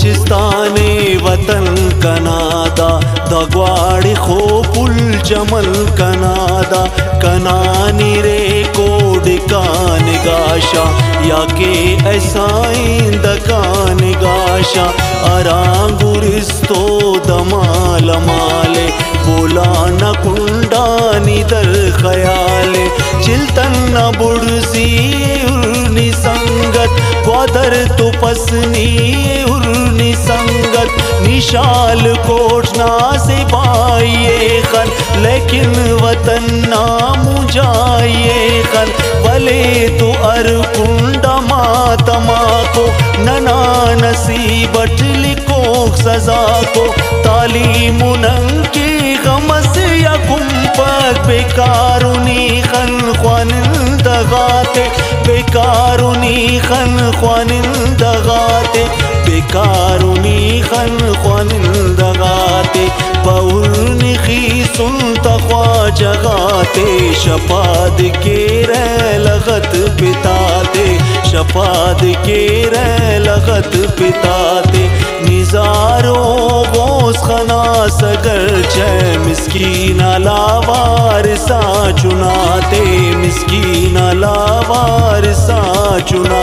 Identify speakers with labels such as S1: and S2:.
S1: कोचिस्ताने वतन कनादा दगवाड़ी खो पुल चमल कनादा कनानी रे कोडिका निगाशा या के ऐसा इंदका निगाशा अरांगुरिस्तो दमाल माले बोला न कुंडा निदर खयाले चिल्तन न बुड़सी उर्नी संगत ग्वादर तो पसनी उर्नी संगत निशाल कोटना से बाइये खन लेकिन वतन ना मुझाइये खन भले तो अरकुंडा मातमा को नना नसीबट लिखो सजा को तालीमुनंग की गमस या कुंपक बेकारुनी खन ख्वानिंदगाते बेकारुनी खन ख्वानिंदगाते बेकारुनी खन ख्वानिंदगाते बहुरनी खीसुन तख्वा जगाते शपाद के रे लगत पिताते शपाद के रे लगत पिताते निजारो गोस खना सगर जय मिस्कीन लावार सा चुनाते मिस्कीन लावार सा चुना